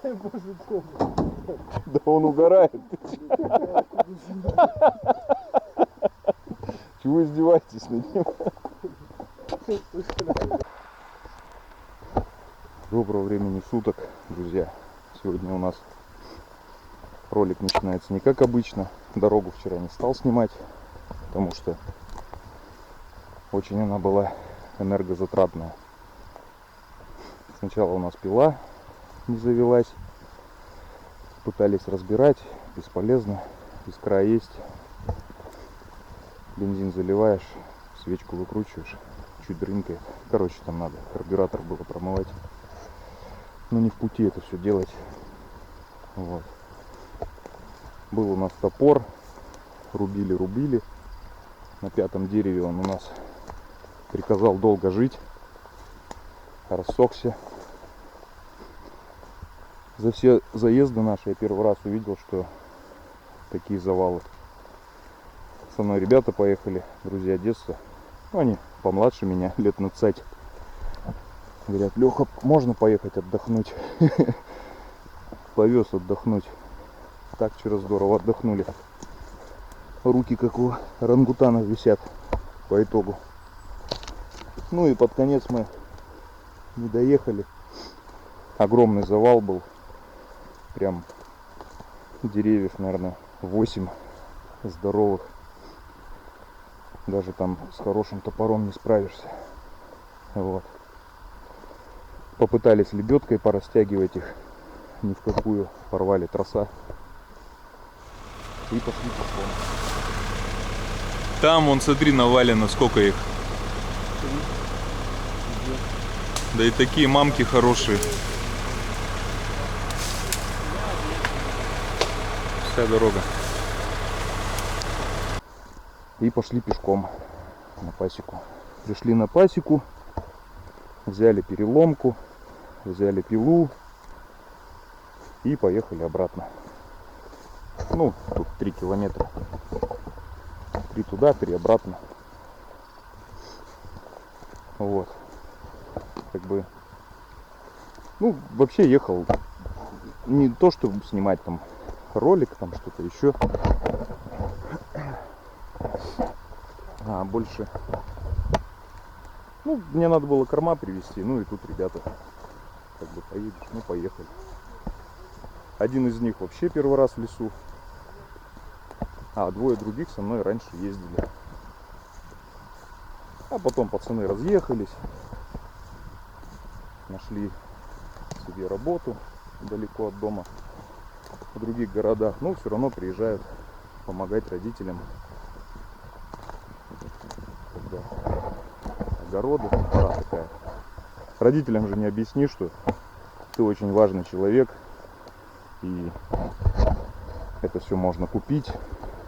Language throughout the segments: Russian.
Да он угорает. Чего издеваетесь над ним? Доброго времени суток, друзья. Сегодня у нас ролик начинается не как обычно. Дорогу вчера не стал снимать, потому что очень она была энергозатратная. Сначала у нас пила не завелась. Пытались разбирать, бесполезно. Искра есть. Бензин заливаешь, свечку выкручиваешь, чуть дрынкает. Короче, там надо карбюратор было промывать. Но не в пути это все делать. Вот. Был у нас топор. Рубили. На 5-м дереве он у нас приказал долго жить. Рассохся. За все заезды наши я первый раз увидел, что такие завалы. Со мной ребята поехали, друзья детства. Ну, они помладше меня, лет на 20. Говорят: Леха, можно поехать отдохнуть? Повез отдохнуть. Так вчера здорово отдохнули. Руки как у орангутанов висят по итогу. Ну и под конец мы не доехали. Огромный завал был. Прям деревьев, наверное, 8 здоровых. Даже там с хорошим топором не справишься. Вот. Попытались лебедкой порастягивать их. Ни в какую. Порвали троса. И пошли пешком. Там, вон, смотри, навалено, сколько их. Да и такие мамки хорошие. Вся дорога. И пошли пешком на пасеку. Пришли на пасеку, взяли переломку, взяли пилу и поехали обратно. Ну, тут 3 километра. 3 туда, 3 обратно. Вот. Как бы, ну, вообще ехал не то, чтобы снимать там ролик, там что-то еще, а больше, ну, мне надо было корма привезти, ну и тут ребята, как бы, поедешь, ну, поехали. Один из них вообще первый раз в лесу, а 2 других со мной раньше ездили. А потом пацаны разъехались, нашли себе работу далеко от дома, в других городах, но все равно приезжают помогать родителям. Когда огороды, пора такая. Родителям же не объяснишь, что ты очень важный человек, и это все можно купить,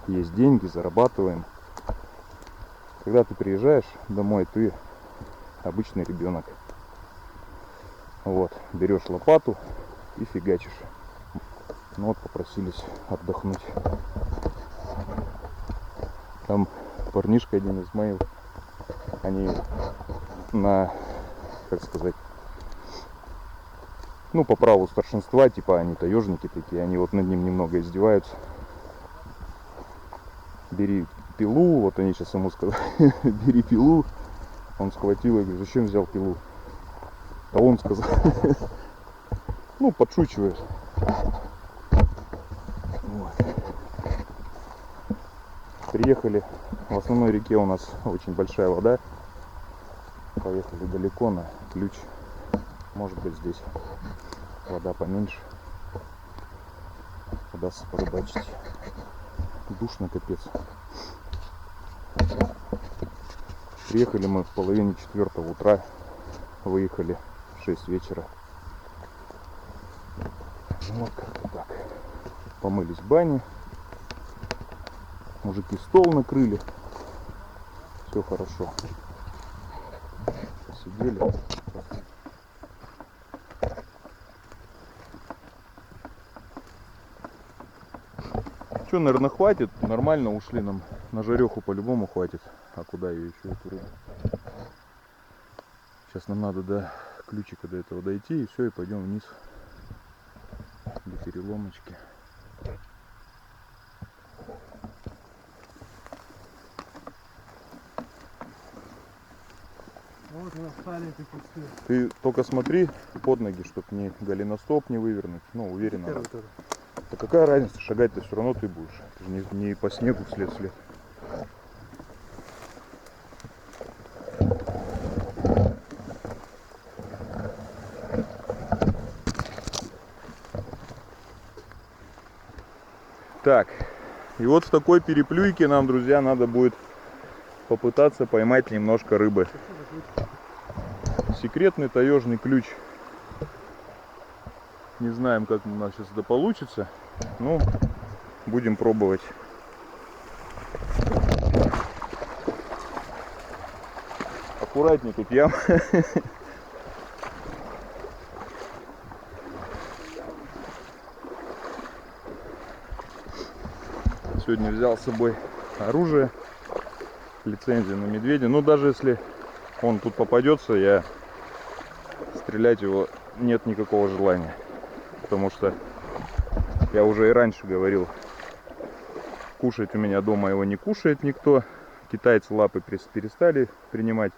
есть деньги, зарабатываем. Когда ты приезжаешь домой, ты обычный ребенок. Вот, берешь лопату и фигачишь. Ну вот, попросились отдохнуть. Там парнишка один Исмаил, они на, как сказать, ну, по праву старшинства, типа они таежники такие, они вот над ним немного издеваются. Бери пилу, вот они сейчас ему сказали, бери пилу. Он схватил и говорит: зачем взял пилу? А он сказал, ну, подшучивает. Вот. Приехали, в основной реке у нас очень большая вода. Поехали далеко на ключ. Может быть, здесь вода поменьше. Удастся порыбачить. Душно капец. Приехали мы в половине 4 утра. Выехали в 6 вечера. Ну вот как-то так. Помылись в бане. Мужики стол накрыли. Все хорошо. Посидели. Что, наверное, хватит. Нормально ушли нам. На жареху по-любому хватит. А куда ее еще, эту рыбу? Сейчас нам надо до ключика до этого дойти. И все, и пойдем вниз. до переломочки. Вот настали эти кусты. Ты только смотри под ноги, чтобы не голеностоп не вывернуть. Ну, уверенно. Первый надо. тоже. Да какая разница, шагать-то все равно ты будешь. Ты же не по снегу вслед. Так, и вот в такой переплюйке нам, друзья, надо будет попытаться поймать немножко рыбы. Секретный таежный ключ. Не знаем, как у нас сейчас это получится. Ну, будем пробовать. Аккуратнее, тут яма. Сегодня взял с собой оружие, лицензию на медведя. Но даже если он тут попадется, я стрелять его нет никакого желания. Потому что я уже и раньше говорил, кушать у меня дома его не кушает никто. Китайцы лапы перестали принимать.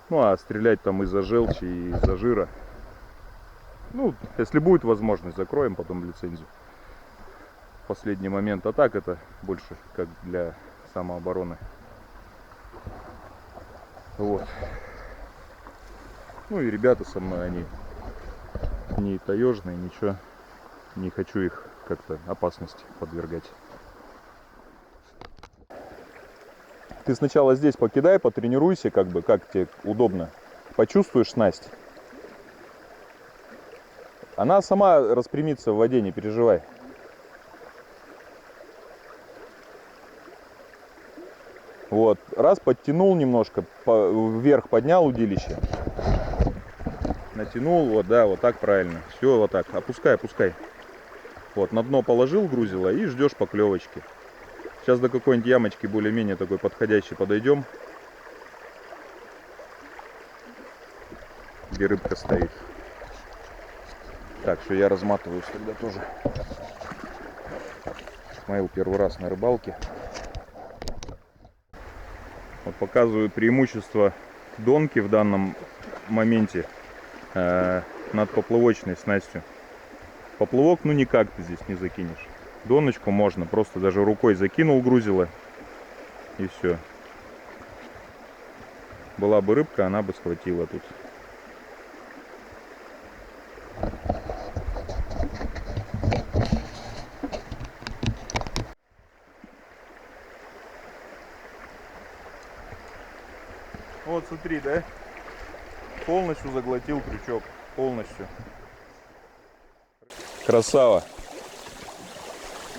Ну а стрелять там из-за желчи и из-за жира. Ну, если будет возможность, закроем потом лицензию. В последний момент. А так это больше как для самообороны. Вот. Ну и ребята со мной, они не таежные, ничего. Не хочу их как-то опасности подвергать. Ты сначала здесь покидай, потренируйся, как тебе удобно. Почувствуешь снасть. Она сама распрямится в воде, не переживай. Вот, раз подтянул немножко, вверх поднял удилище. Натянул, вот, да, вот так правильно. Все, вот так, опускай. Вот, на дно положил грузило и ждешь поклевочки. Сейчас до какой-нибудь ямочки более-менее такой подходящей подойдем. Где рыбка стоит. Так, что я разматываюсь тогда тоже. Исмаил первый раз на рыбалке. Вот показываю преимущество донки в данном моменте над поплавочной снастью. Поплавок, ну никак ты здесь не закинешь. Доночку можно, просто даже рукой закинул грузило и все. Была бы рыбка, она бы схватила тут. Вот смотри, да? Полностью заглотил крючок. Полностью. Красава.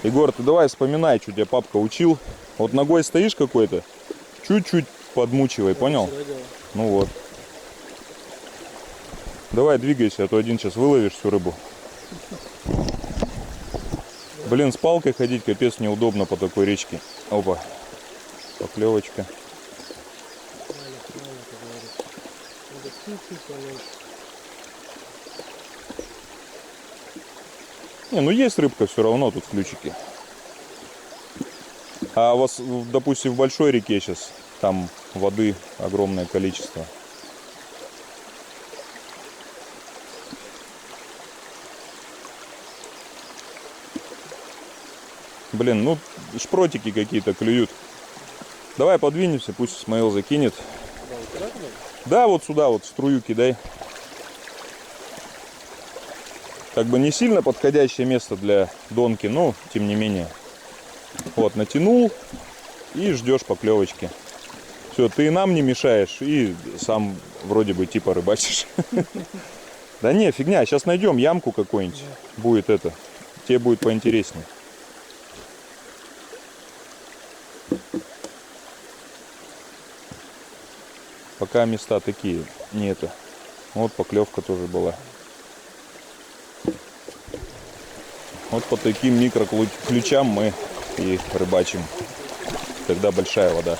Егор, ты давай вспоминай, что тебя папка учил. Вот ногой стоишь какой-то, чуть-чуть подмучивай, понял? Ну вот. Давай двигайся, а то один сейчас выловишь всю рыбу. Блин, с палкой ходить капец неудобно по такой речке. Опа. Поклевочка. Не, ну есть рыбка все равно тут в ключике. А у вас, допустим, в большой реке сейчас там воды огромное количество. Блин, ну шпротики какие-то клюют. Давай подвинемся, пусть Исмаил закинет. Да, вот сюда вот струю кидай. Как бы не сильно подходящее место для донки, но тем не менее. Вот, натянул и ждешь поклевочки. Все, ты и нам не мешаешь, и сам вроде бы типа рыбачишь. Да не, фигня, сейчас найдем ямку какую-нибудь. Будет это. Тебе будет поинтереснее. Пока места такие, не это. Вот поклевка тоже была. Вот по таким микроключам мы и рыбачим, когда большая вода.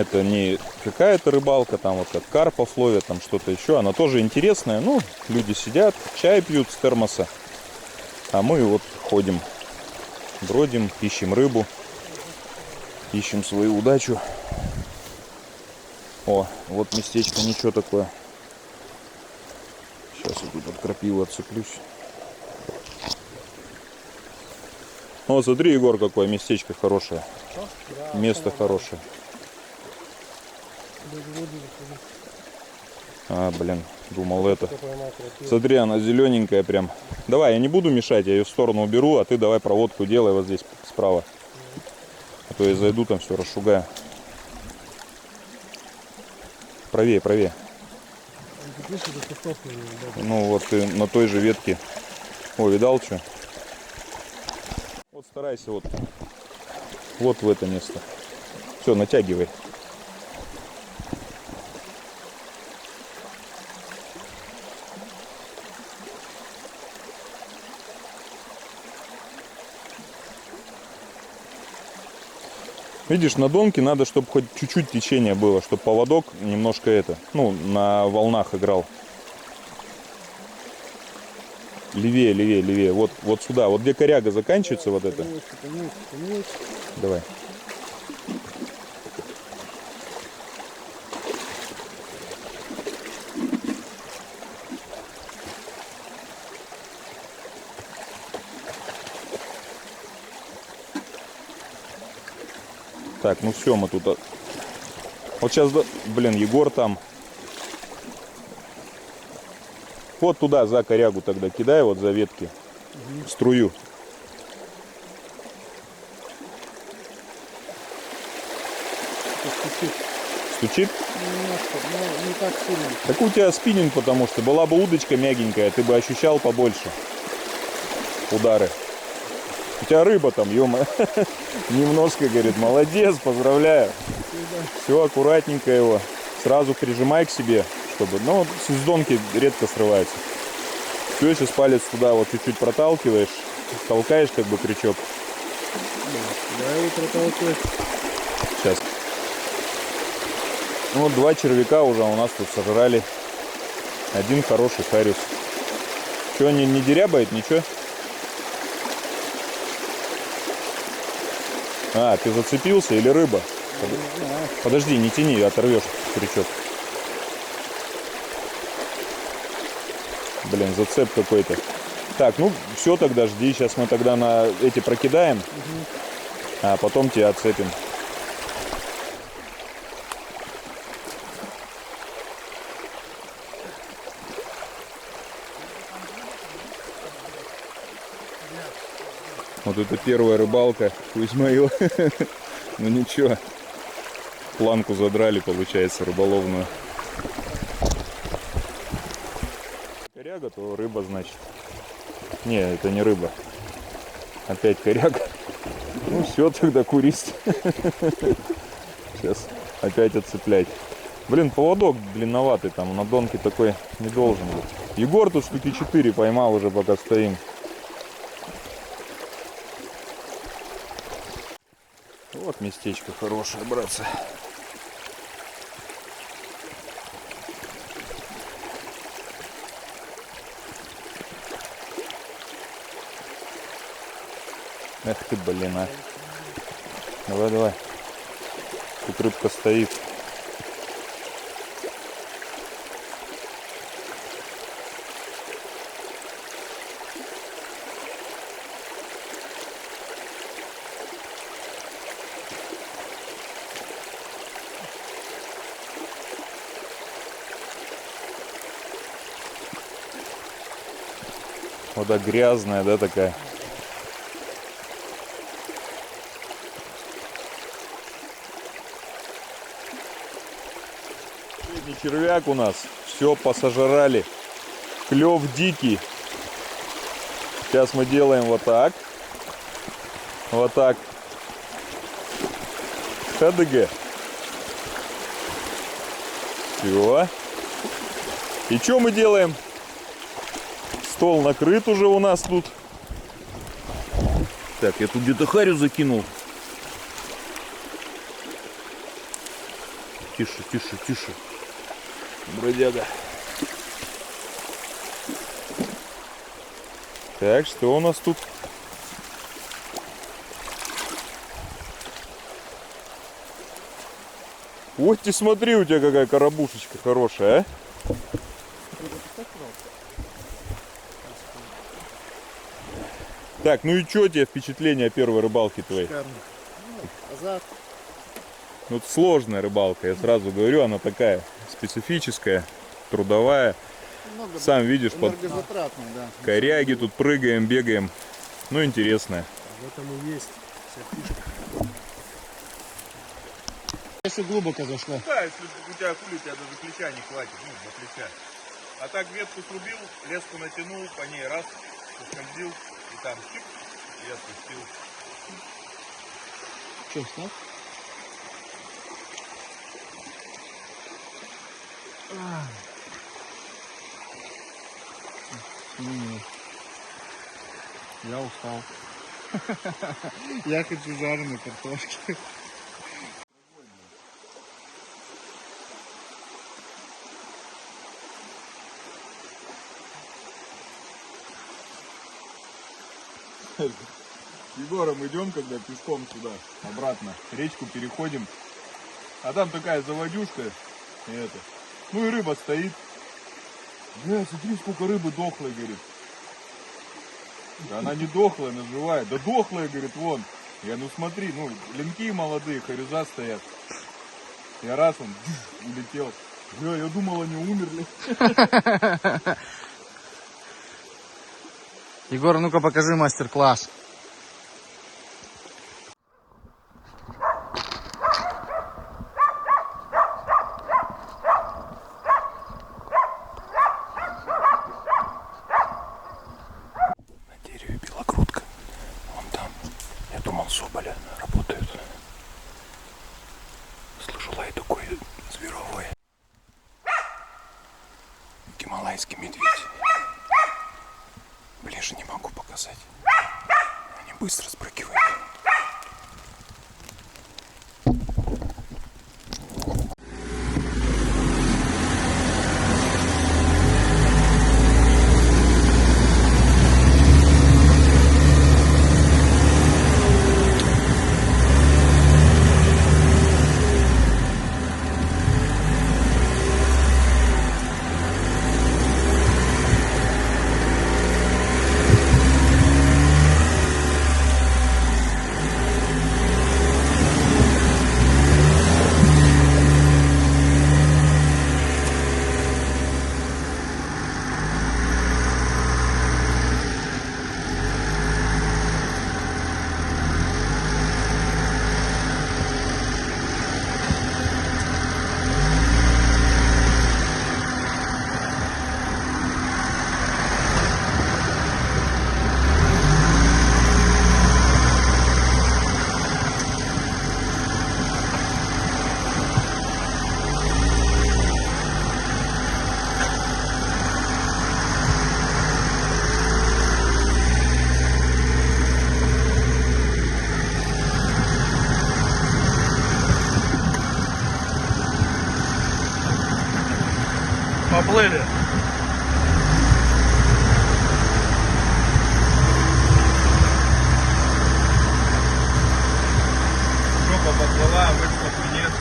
Это не какая-то рыбалка, там вот как карпов ловят, там что-то еще. Она тоже интересная. Ну, люди сидят, чай пьют с термоса. А мы вот ходим, бродим, ищем рыбу, ищем свою удачу. О, вот местечко, ничего такое. Сейчас я тут от крапивы отцеплюсь. О, смотри, Егор, какое местечко хорошее. Да, Место хорошее. А, блин, думал это. Смотри, она зелененькая прям. Давай, я не буду мешать, я ее в сторону уберу, а ты давай проводку делай вот здесь справа. А то я зайду, там все расшугаю. Правее, правее. Ну вот ты на той же ветке. О, видал что? Вот старайся вот в это место. Все, натягивай. Видишь, на донке надо, чтобы хоть чуть-чуть течение было, чтобы поводок немножко на волнах играл. Левее, левее, левее. Вот сюда. Вот где коряга заканчивается, вот это. Давай. Так, ну все, мы тут... Вот сейчас, блин, Егор там. Вот туда, за корягу тогда кидай, вот за ветки. Струю. Стучит? Немножко, но не так сильно. Так у тебя спиннинг, потому что была бы удочка мягенькая, ты бы ощущал побольше удары. У тебя рыба там, ё-моё. Немножко, говорит, молодец, поздравляю. Все, аккуратненько его. Сразу прижимай к себе, чтобы... Ну, с издонки редко срывается. Все, сейчас палец туда вот чуть-чуть проталкиваешь, толкаешь как бы крючок. Да, его проталкивать. Сейчас. Ну, вот 2 червяка уже у нас тут сожрали. Один хороший хариус. Что, не дерябает, ничего? А, ты зацепился или рыба? Подожди, не тяни, оторвешь крючок. Блин, зацеп какой-то. Так, ну все, тогда жди. Сейчас мы тогда на эти прокидаем, а потом тебя отцепим. Вот это первая рыбалка, пусть мою. Ну ничего, планку задрали, получается, рыболовную. Коряга, то рыба, значит. Не, это не рыба. Опять коряга. Ну все, тогда курист. Сейчас опять отцеплять. Блин, поводок длинноватый, там на донке такой не должен быть. Егор тут штуки 4 поймал уже, пока стоим. Вот местечко хорошее, братцы. Эх ты, блин, а. Давай, давай. Тут рыбка стоит. Вода грязная, да, такая. Сегодня червяк у нас. Все посожрали. Клев дикий. Сейчас мы делаем вот так. Вот так. ХДГ. Все. И что мы делаем? Стол накрыт уже у нас тут. Так, я тут где-то харю закинул. Тише, тише, тише. Бродяга. Так, что у нас тут? Вот ты смотри, у тебя какая карабушечка хорошая, а? Так, ну и что тебе впечатление о первой рыбалке твоей? Шикарно. Азарт. Ну, это сложная рыбалка, я сразу говорю, она такая специфическая, трудовая. Много Сам видишь, под энергозатратно, да. коряги тут прыгаем, бегаем. Ну, интересная. В этом и есть вся фишка. Если глубоко зашло. Да, если у тебя хули, у тебя даже плеча не хватит, ну, до плеча. А так ветку срубил, леску натянул, по ней раз, соскользил, и там чик, и я спустил. Что, снял? Я устал. Я хочу жареной картошки. С Егором идем, когда пешком сюда, обратно, речку переходим. А там такая заводюшка, и это. Ну и рыба стоит. Бля, смотри, сколько рыбы дохлой, говорит. Да она не дохлая, она живая. Да дохлая, говорит, вон. Я, ну смотри, ну, линки молодые, хорюза стоят. Я раз, он улетел. Бля, я думал, они умерли. Егор, ну-ка покажи мастер-класс. На дереве белокрутка. Вон там. Я думал, соболя работают. Слышу лай такой зверовой. Гималайский медведь. Ближе не могу показать. Они быстро спрыгивают. Поплыли. Жопа поплыла, а выхлопа нет.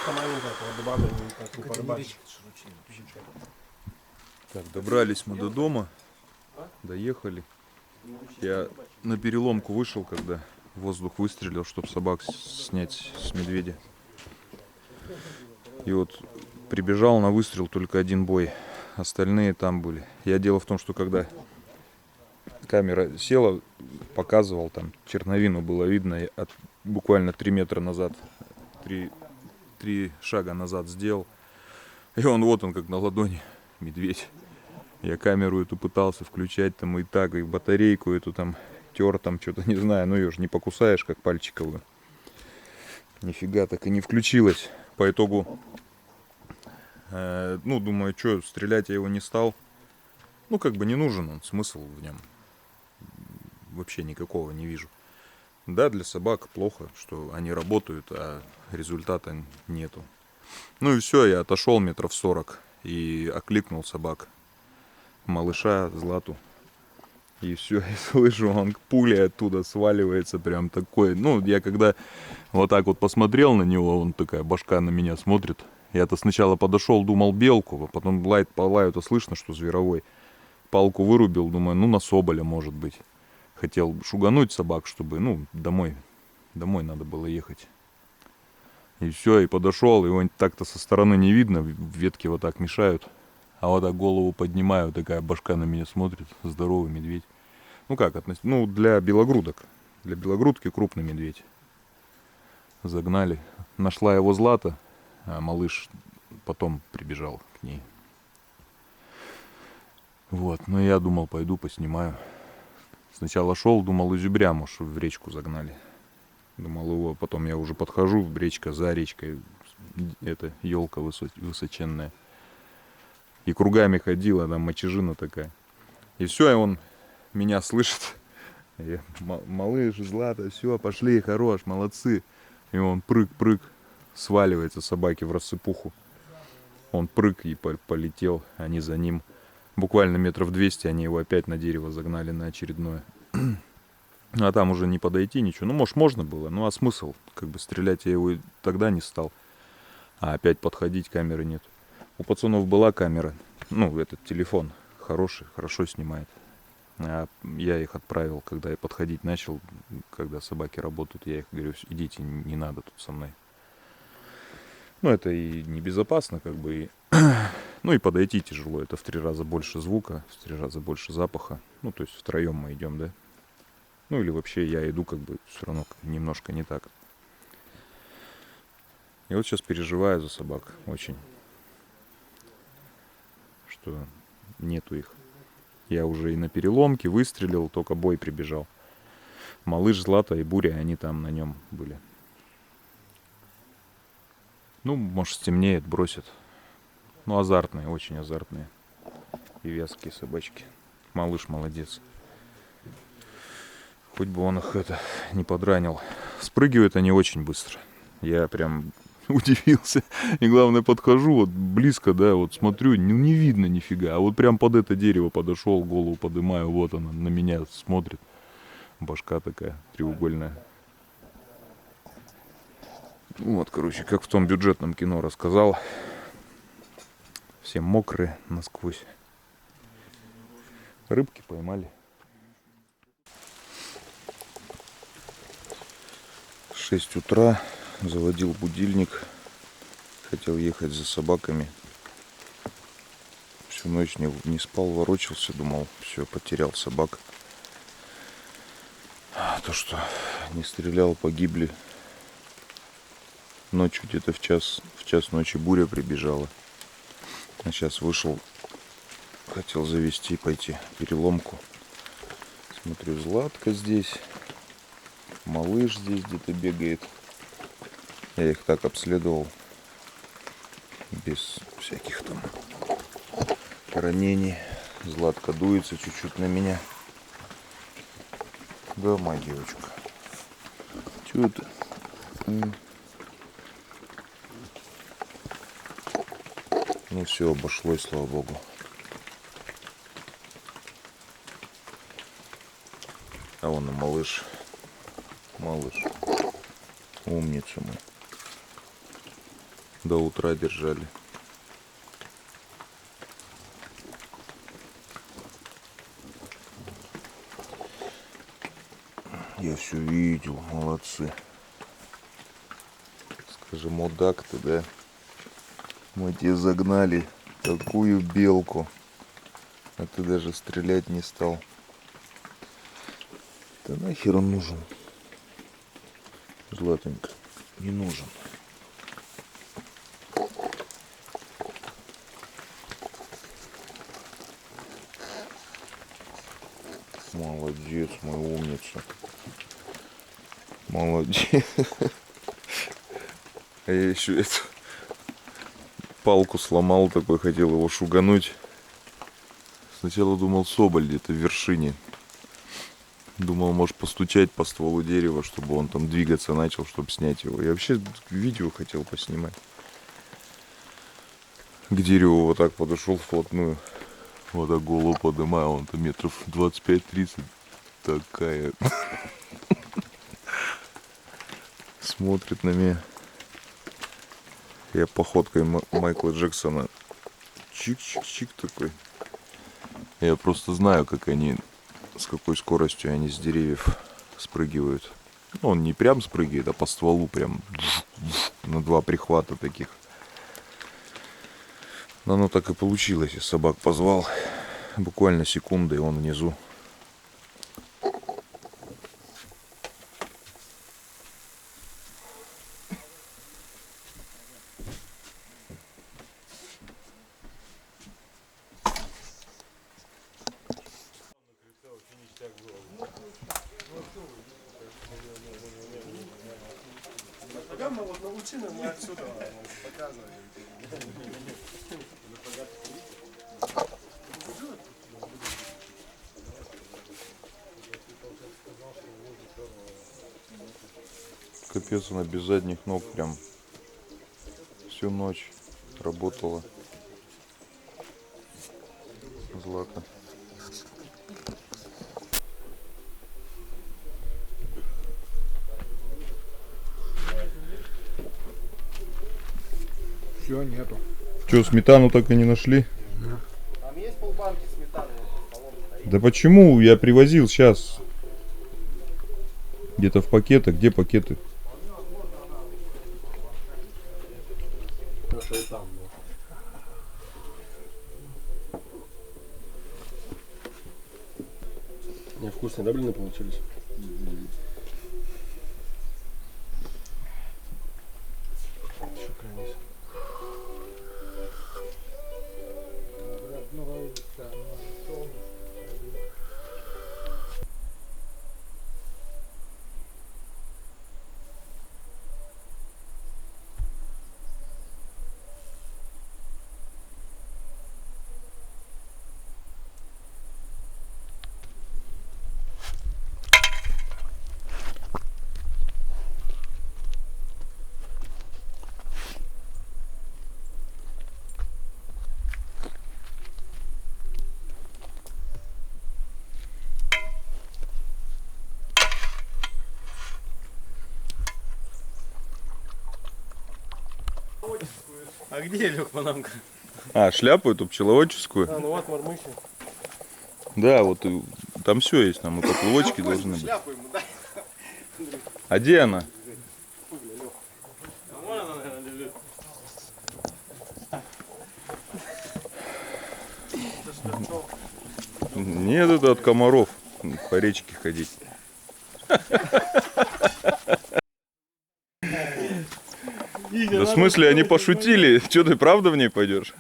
речка маленькая, по бабе никак не порыбачить. Так, добрались мы до дома, доехали. Я на переломку вышел, когда воздух выстрелил, чтобы собак снять с медведя. И вот прибежал на выстрел только один бой, остальные там были. Дело в том, что когда камера села, показывал, там черновину было видно, буквально 3 метра назад, 3 шага назад сделал. И он как на ладони, медведь. Я камеру эту пытался включать, там и так, и батарейку эту там тер, там что-то, не знаю, ее же не покусаешь, как пальчиковую. Нифига так и не включилась. По итогу, думаю, что, стрелять я его не стал. Не нужен он, смысл в нем вообще никакого не вижу. Да, для собак плохо, что они работают, а результата нету. И все, я отошел метров 40 и окликнул собак. Малыша, Злату. И все, я слышу, он пулей оттуда сваливается прям такой. Я когда вот так вот посмотрел на него, он такая башка на меня смотрит. Я-то сначала подошел, думал белку, а потом по лаю-то слышно, что зверовой. Палку вырубил, думаю, на соболя может быть. Хотел шугануть собак, чтобы, домой надо было ехать. И все, и подошел, его так-то со стороны не видно, ветки вот так мешают. А вот так голову поднимаю, такая башка на меня смотрит, здоровый медведь. Для белогрудок. Для белогрудки крупный медведь. Загнали. Нашла его Злата, а малыш потом прибежал к ней. Я думал, пойду поснимаю. Сначала шел, думал, изюбря, может, в речку загнали. Думал его, потом я уже подхожу, речка за речкой, это елка высоченная. И кругами ходила, там мочежина такая. И все, и он меня слышит. Малыш, Злата, все, пошли, хорош, молодцы. И он прыг-прыг, сваливается собаки в рассыпуху. Он прыг и полетел, они за ним. Буквально метров 200 они его опять на дерево загнали на очередное. А там уже не подойти, ничего. Может, можно было, а смысл? Стрелять я его тогда не стал. А опять подходить, камеры нет. У пацанов была камера, этот телефон хороший, хорошо снимает. А я их отправил, когда я подходить начал, когда собаки работают, я их говорю, идите, не надо тут со мной. Это и небезопасно, и... и подойти тяжело, это в 3 раза больше звука, в 3 раза больше запаха. То есть втроем мы идем, да? Или вообще я иду, все равно немножко не так. И вот сейчас переживаю за собак очень. Что нету их. Я уже и на переломке выстрелил, только бой прибежал. Малыш, Злата и Буря, они там на нем были. Может, стемнеет, бросят. Азартные, очень азартные. И вязкие собачки. Малыш молодец. Хоть бы он их не подранил. Спрыгивают они очень быстро. Я прям удивился. И главное, подхожу, близко, да, смотрю, не видно нифига. А прям под это дерево подошел, голову поднимаю, она на меня смотрит. Башка такая треугольная. Как в том бюджетном кино рассказал. Все мокрые насквозь. Рыбки поймали. 6 утра. Заводил будильник. Хотел ехать за собаками. Всю ночь не спал, ворочался. Думал, все, потерял собак. То, что не стрелял, погибли. Ночью где-то в час ночи буря прибежала. А сейчас вышел, хотел завести, пойти переломку. Смотрю, Златка здесь, малыш здесь где-то бегает. Я их так обследовал, без всяких там ранений. Златка дуется чуть-чуть на меня. Да, моя девочка. Чего ты? Все обошлось, слава богу. А вон и малыш. Умница мой. До утра держали. Я все видел, молодцы. Скажи, мудак ты, да? Мы тебе загнали такую белку, а ты даже стрелять не стал. Да нахер он нужен? Златенько, не нужен. Молодец, мой умница. Молодец. А я еще эту палку сломал, такой хотел его шугануть. Сначала думал, соболь где-то в вершине. Думал, может постучать по стволу дерева, чтобы он там двигаться начал, чтобы снять его. Я вообще видео хотел поснимать. К дереву вот так подошел вплотную. Вот так голову поднимаю, он там метров 25-30. Такая. Смотрит на меня. Я походкой Майкла Джексона. Чик-чик-чик такой. Я просто знаю, как они, с какой скоростью они с деревьев спрыгивают. Ну, он не прям спрыгивает, а по стволу прям на 2 прихвата таких. Но оно так и получилось. Я собак позвал. Буквально секунды, и он внизу. Пойдем, мы вот на лучину, мы отсюда показываем. Капец, она без задних ног прям всю ночь работала. Злата. Все, нету. Че, сметану так и не нашли? Там есть полбанки сметаны? Да почему? Я привозил сейчас. Где-то в пакетах. Где пакеты? Ну, что и там, невкусные, да, блины получились? Еще крайне. А где лег панамка? А, шляпу эту пчеловодческую? А, ну вот мормыхи. Да, вот там все есть, там и поплавочки должны быть. Шляпу ему дай. А где она? Вон она, наверное, лежит. Нет, это от комаров. По речке ходить. Да в смысле, они пошутили? Че, ты правда в ней пойдешь?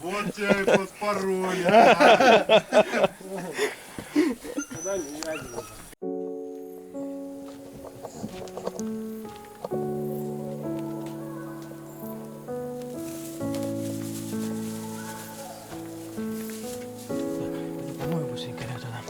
Вот тебя и подпороли. По-моему, быстренько туда.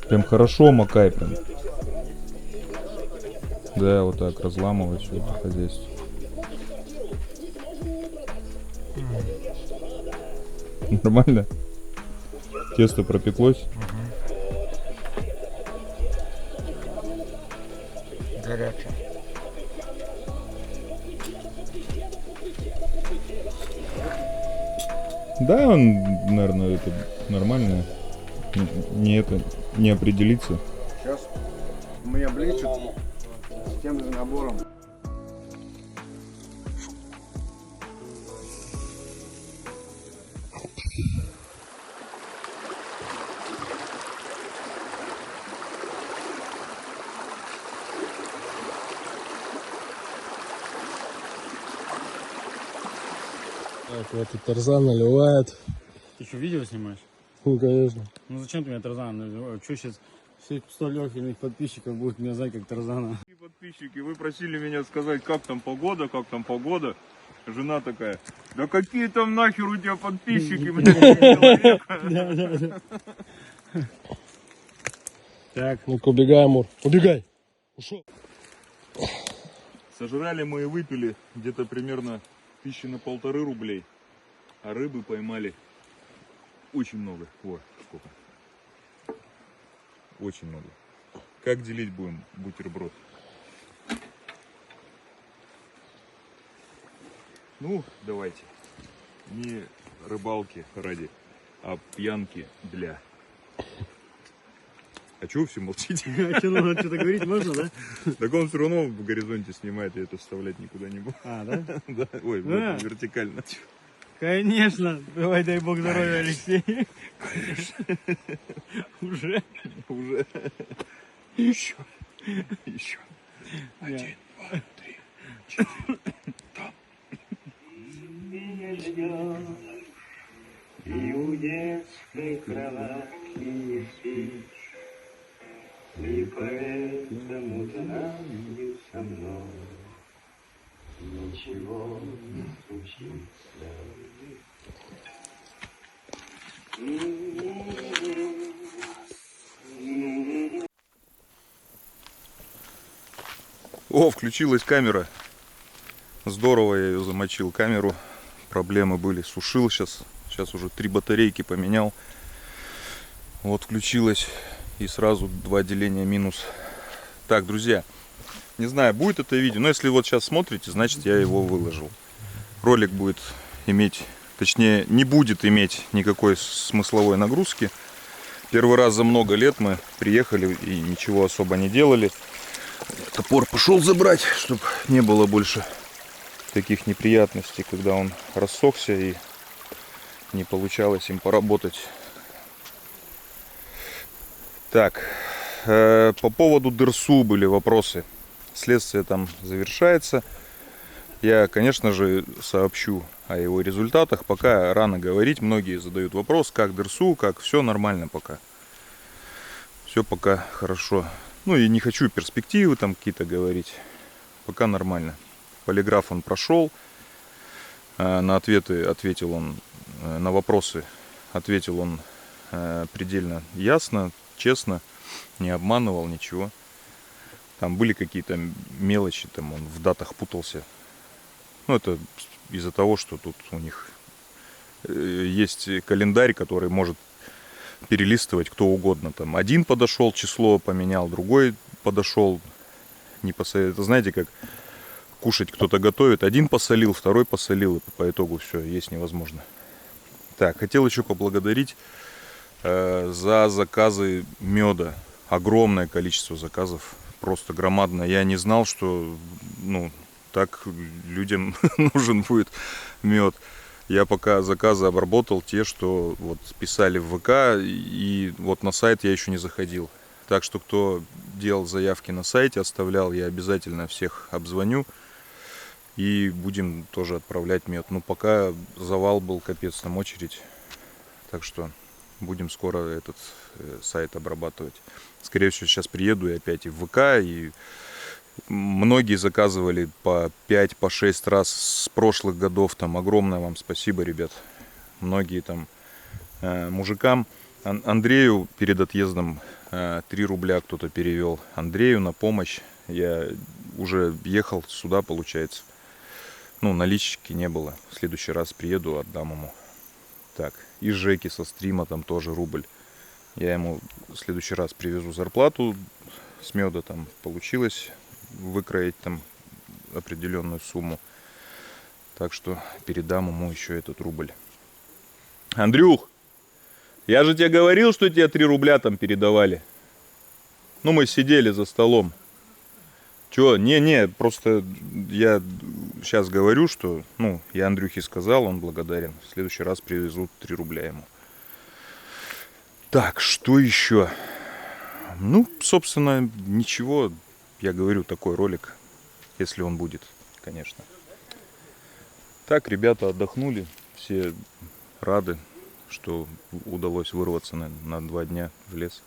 Прям хорошо макай прям. Да, вот так разламывать все это хозяйство. Нормально? Тесто пропеклось? Горячая. Да, он, наверное, это нормально. Не определиться. Сейчас у меня блечет с тем же набором. Так, вот и Тарзан наливает. Ты что, видео снимаешь? Ну, конечно. Ну зачем ты меня Тарзан наливаешь? Что сейчас все 100 легких подписчиков будут меня знать как Тарзана? Подписчики, вы просили меня сказать, как там погода, как там погода. Жена такая, да какие там нахер у тебя подписчики, человек. Так, Ну-ка, убегай, Амур. Убегай. Ушел. Сожрали мы и выпили где-то примерно 1500 рублей. А рыбы поймали очень много. Вот сколько. Очень много. Как делить будем бутерброд? Ну, давайте. Не рыбалки ради, а пьянки для. А чего вы все молчите? а что, надо что-то говорить можно, да? Так он все равно в горизонте снимает, я это вставлять никуда не буду. А, да? Да, ой, Да. вертикально. Конечно. Давай, дай бог здоровья, Алексей. Конечно. Уже? Уже. Еще. Еще. Один, два, три, четыре. И у детской кроватки не спишь, и поэтому знаю со мной ничего не случится. О, включилась камера. Здорово я ее замочил, камеру. Проблемы были, сушил сейчас. Сейчас уже 3 батарейки поменял. Вот включилась. И сразу 2 деления минус. Так, друзья. Не знаю, будет это видео. Но если вот сейчас смотрите, значит я его выложил. Ролик будет иметь, точнее не будет иметь никакой смысловой нагрузки. Первый раз за много лет мы приехали и ничего особо не делали. Топор пошел забрать, чтобы не было больше таких неприятностей, когда он рассохся и не получалось им поработать. Так, по поводу ДРСУ были вопросы. Следствие там завершается. Я, конечно же, сообщу о его результатах. Пока рано говорить. Многие задают вопрос, как ДРСУ, как все нормально пока. Все пока хорошо. Ну и не хочу перспективы там какие-то говорить. Пока нормально. Полиграф он прошел. На ответы ответил он, на вопросы ответил он предельно ясно, честно. Не обманывал ничего. Там были какие-то мелочи, там он в датах путался. Ну это из-за того, что тут у них есть календарь, который может перелистывать кто угодно. Там один подошел, число поменял, другой подошел, не посолил. Это знаете, как кушать кто-то готовит. Один посолил, второй посолил, и по итогу все, есть невозможно. Так, хотел еще поблагодарить за заказы меда. Огромное количество заказов, просто громадное. Я не знал, что так людям нужен будет мед. Я пока заказы обработал те, что вот писали в ВК, и вот на сайт я еще не заходил. Так что кто делал заявки на сайте, оставлял, я обязательно всех обзвоню. И будем тоже отправлять мед. Но пока завал был, капец, там очередь. Так что будем скоро этот сайт обрабатывать. Скорее всего, сейчас приеду и опять и в ВК. И многие заказывали по 5, по 6 раз с прошлых годов. Там огромное вам спасибо, ребят. Многие там мужикам Андрею перед отъездом 3 рубля кто-то перевел. Андрею на помощь. Я уже ехал сюда, получается. Ну, налички не было. В следующий раз приеду, отдам ему. Так, и Жеки со стрима там тоже рубль. Я ему в следующий раз привезу зарплату с меда. Там получилось выкроить там определенную сумму. Так что передам ему еще этот рубль. Андрюх, я же тебе говорил, что тебе 3 рубля там передавали. Ну, мы сидели за столом. Чё? Не, просто я сейчас говорю, что, ну, я Андрюхе сказал, он благодарен. В следующий раз привезут 3 рубля ему. Так, что еще? Ну, собственно, ничего. Я говорю, такой ролик, если он будет, конечно. Так, ребята отдохнули. Все рады, что удалось вырваться на 2 дня в лес.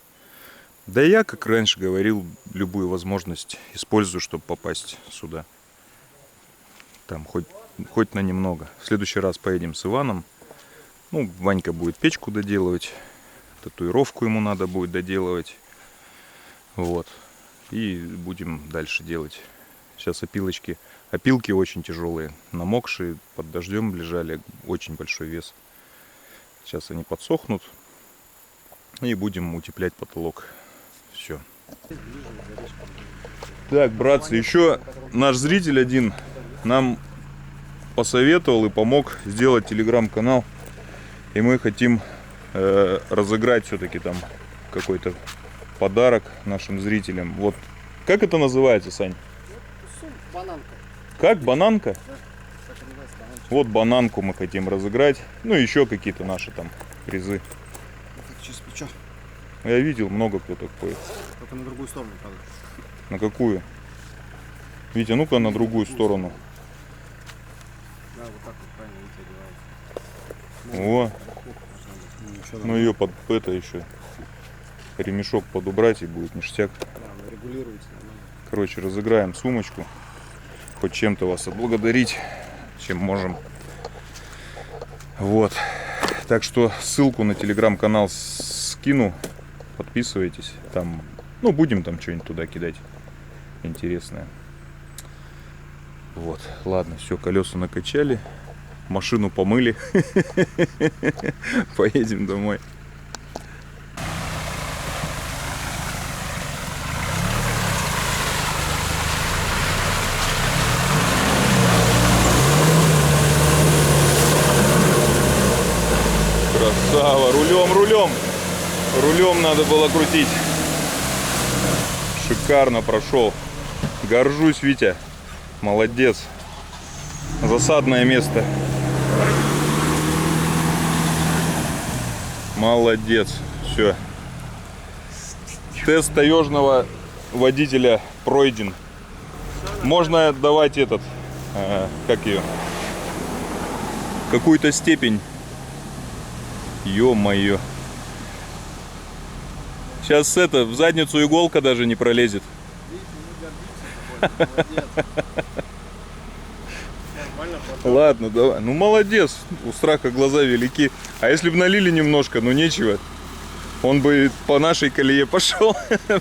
Да и я, как раньше говорил, любую возможность использую, чтобы попасть сюда. Там хоть на немного. В следующий раз поедем с Иваном. Ну, Ванька будет печку доделывать. Татуировку ему надо будет доделывать. Вот. И будем дальше делать. Сейчас опилки очень тяжелые. Намокшие, под дождем лежали. Очень большой вес. Сейчас они подсохнут. И будем утеплять потолок. Все. Так, братцы, еще наш зритель один нам посоветовал и помог сделать телеграм-канал. И мы хотим разыграть все-таки там какой-то подарок нашим зрителям. Вот. Как это называется, Сань? Бананка. Как? Бананка? Вот бананку мы хотим разыграть. Ну и еще какие-то наши там призы. Через плечо. Я видел, много кто такой. Только на другую сторону падает. На какую? Витя, ну-ка на другую сторону. Да, вот так вот правильно Витя одевается. О, ну ее под это еще ремешок подубрать и будет ништяк. Да, регулируется нормально. Короче, разыграем сумочку. Хоть чем-то вас отблагодарить, чем можем. Вот. Так что ссылку на телеграм-канал скину. Подписывайтесь. Там, ну, будем там что-нибудь туда кидать интересное. Вот. Ладно, все, колеса накачали. Машину помыли. Поедем домой. Красава, рулем надо было крутить. Шикарно прошел. Горжусь, Витя, молодец. Засадное место. Молодец. Все. Тест таежного водителя пройден. Можно давать этот, как ее, какую-то степень. Ё-моё. Сейчас это, в задницу иголка даже не пролезет. Ладно, давай. Ну молодец. У Страха глаза велики. А если бы налили немножко, ну нечего. Он бы по нашей колее пошел.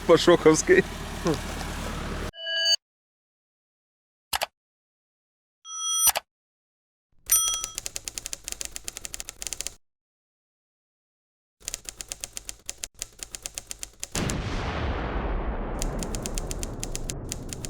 По Шоховской.